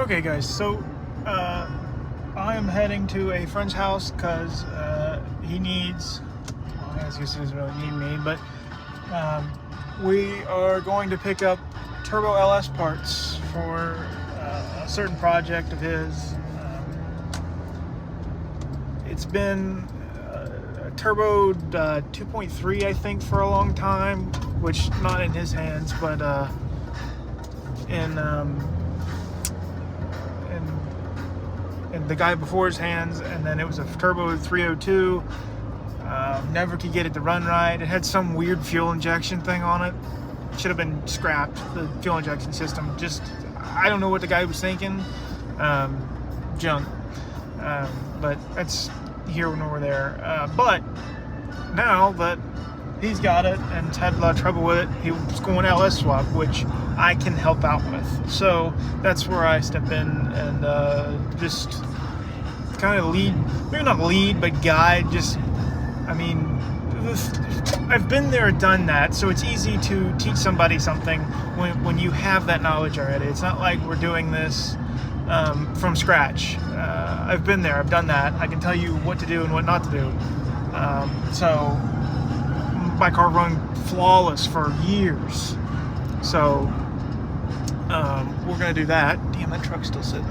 Okay guys, so I am heading to a friend's house because he needs, well, I guess he doesn't really need me, but we are going to pick up turbo LS parts for a certain project of his. It's been a turbo 2.3 I think for a long time, which not in his hands, but in the guy before his hands, and then it was a turbo 302. Never could get it to run right. It had some weird fuel injection thing on it. Should have been scrapped, the fuel injection system. Just, I don't know what the guy was thinking. Junk. But that's here nor there. But now that he's got it and has had a lot of trouble with it, he was going LS swap, which I can help out with. So that's where I step in and just kind of lead, maybe not lead, but guide. Just, I mean, I've been there, done that, so it's easy to teach somebody something when you have that knowledge already. It's not like we're doing this from scratch. I've been there, I've done that. I can tell you what to do and what not to do. So my car run flawless for years. So we're gonna do that. Damn, that truck's still sitting.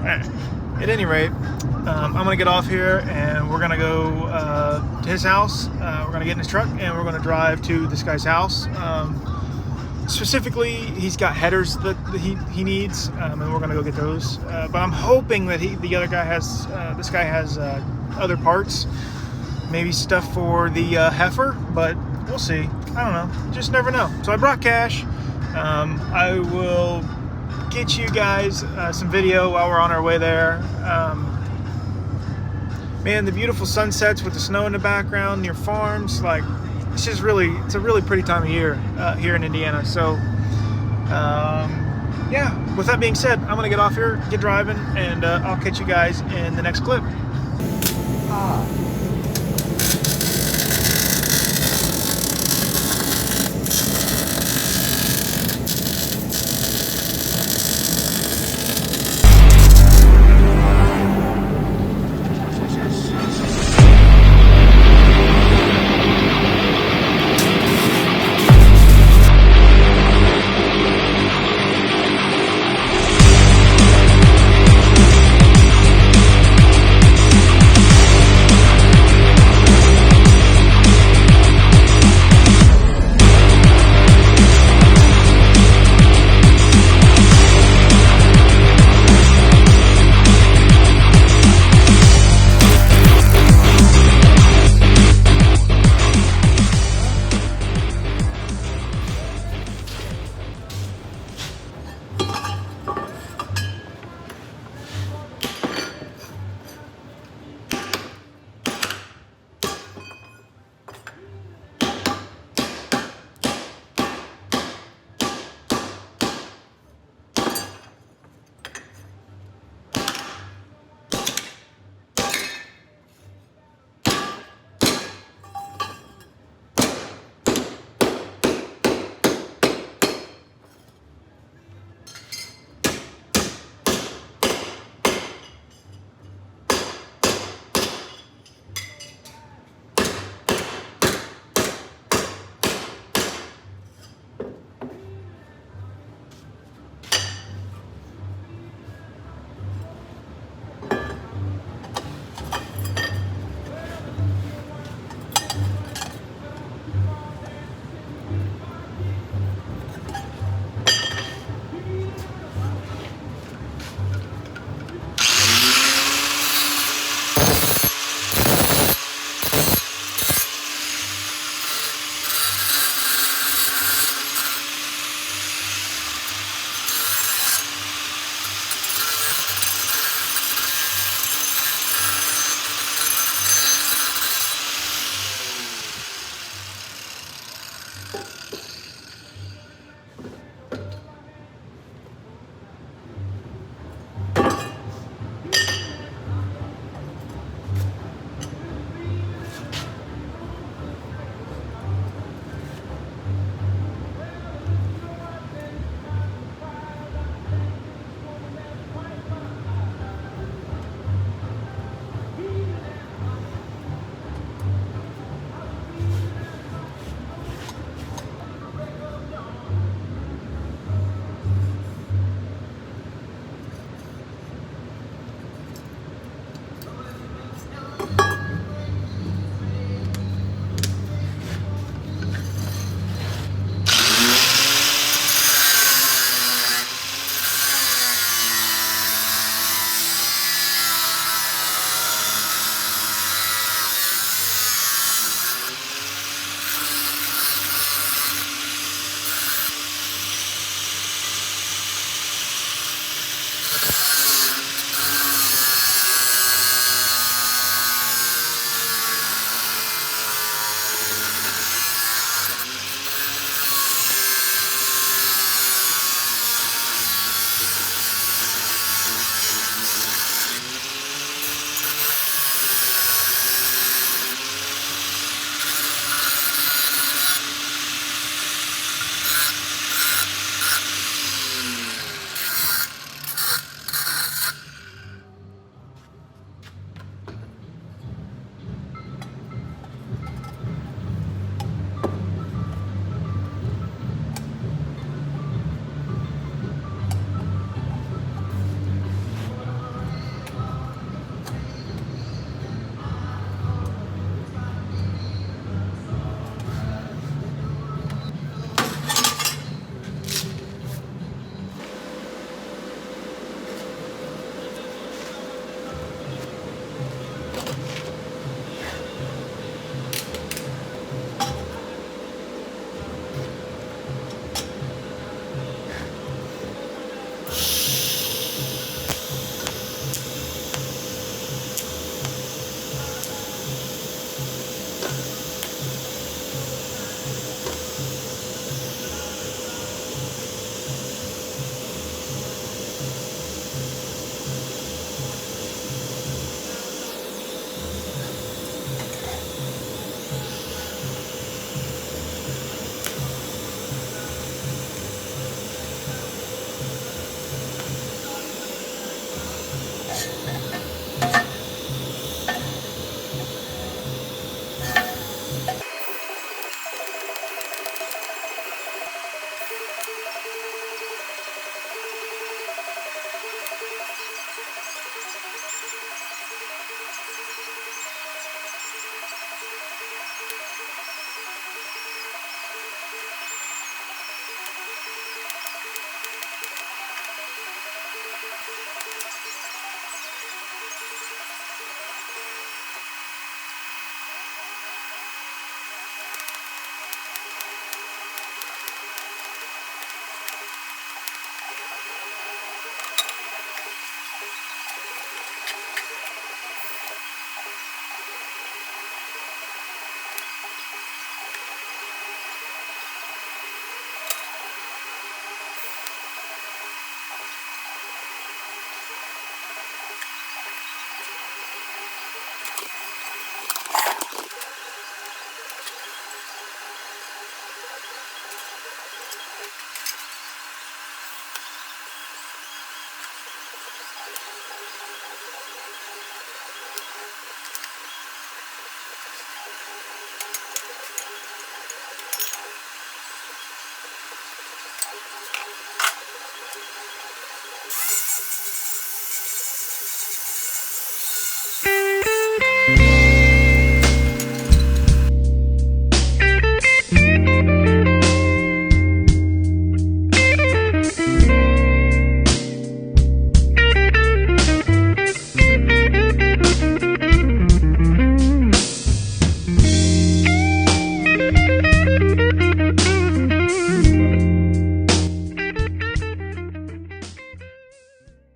At any rate, I'm gonna get off here and we're gonna go to his house. We're gonna get in his truck and we're gonna drive to this guy's house. Specifically, he's got headers that he needs, and we're gonna go get those. But I'm hoping that the other guy has, this guy has other parts, maybe stuff for the heifer, but we'll see. I don't know, just never know. So I brought cash. I will get you guys some video while we're on our way there. Man, the beautiful sunsets with the snow in the background near farms, like, it's just really, it's a really pretty time of year here in Indiana. So yeah, with that being said, I'm gonna get off here, get driving, and I'll catch you guys in the next clip.